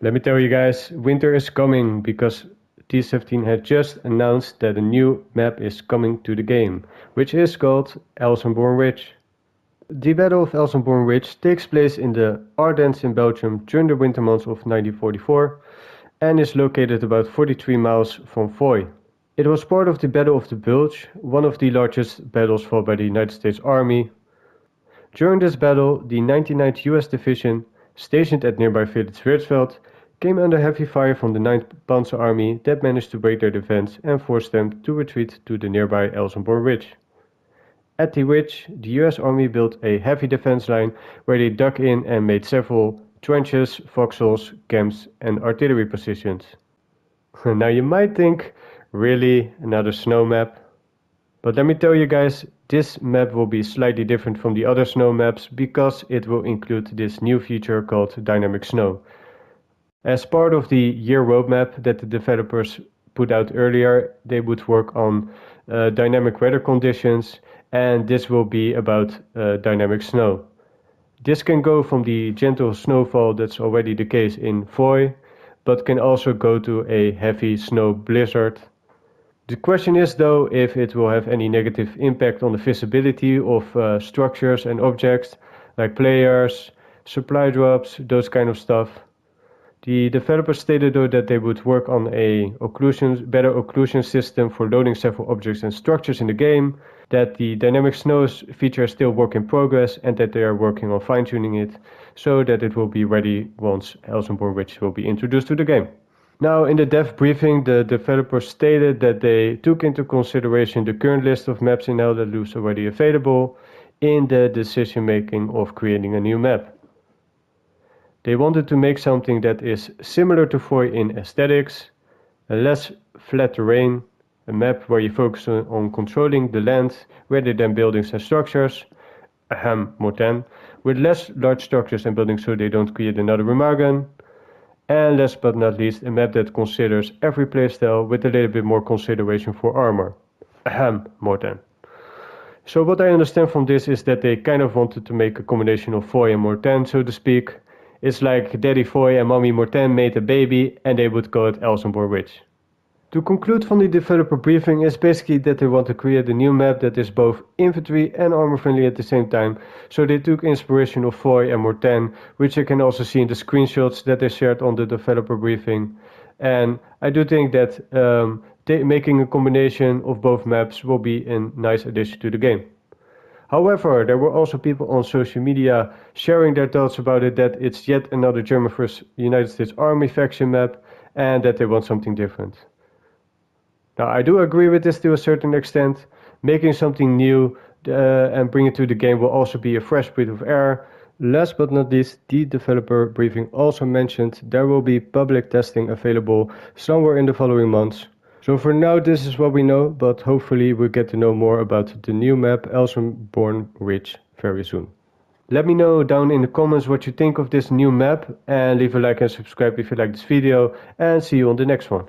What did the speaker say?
Let me tell you guys, winter is coming because T17 had just announced that a new map is coming to the game, which is called Elsenborn Ridge. The Battle of Elsenborn Ridge takes place in the Ardennes in Belgium during the winter months of 1944 and is located about 43 miles from Foy. It was part of the Battle of the Bulge, one of the largest battles fought by the United States Army. During this battle, the 99th US Division, stationed at nearby village Wirtsveld, came under heavy fire from the 9th Panzer Army that managed to break their defense and forced them to retreat to the nearby Elsenborn Ridge. At the ridge, the US Army built a heavy defense line where they dug in and made several trenches, foxholes, camps and artillery positions. Now you might think, really, another snow map? But let me tell you guys, this map will be slightly different from the other snow maps because it will include this new feature called Dynamic Snow. As part of the year roadmap that the developers put out earlier, they would work on dynamic weather conditions, and this will be about dynamic snow. This can go from the gentle snowfall that's already the case in Foy, but can also go to a heavy snow blizzard. The question is though if it will have any negative impact on the visibility of structures and objects like players, supply drops, those kind of stuff. The developers stated though that they would work on a better occlusion system for loading several objects and structures in the game, that the dynamic snow feature is still work in progress and that they are working on fine-tuning it so that it will be ready once Elsenborn Ridge will be introduced to the game. Now, in the dev briefing, the developers stated that they took into consideration the current list of maps in Elderloos already available in the decision making of creating a new map. They wanted to make something that is similar to Foy in aesthetics, a less flat terrain, a map where you focus on controlling the land rather than buildings and structures, Morten, with less large structures and buildings so they don't create another Remagen. And last but not least, a map that considers every playstyle with a little bit more consideration for armor. Morten. So what I understand from this is that they kind of wanted to make a combination of Foy and Morten, so to speak. It's like Daddy Foy and Mommy Morten made a baby and they would call it Elsenborn Ridge. To conclude from the developer briefing is basically that they want to create a new map that is both infantry and armor friendly at the same time, so they took inspiration of Foy and Morten, which you can also see in the screenshots that they shared on the developer briefing. And I do think that making a combination of both maps will be a nice addition to the game. However, there were also people on social media sharing their thoughts about it, that it's yet another German vs United States Army faction map and that they want something different. Now, I do agree with this to a certain extent. Making something new and bring it to the game will also be a fresh breath of air. Last but not least, the developer briefing also mentioned there will be public testing available somewhere in the following months. So for now, this is what we know, but hopefully we'll get to know more about the new map Elsenborn Ridge very soon. Let me know down in the comments what you think of this new map and leave a like and subscribe if you like this video, and see you on the next one.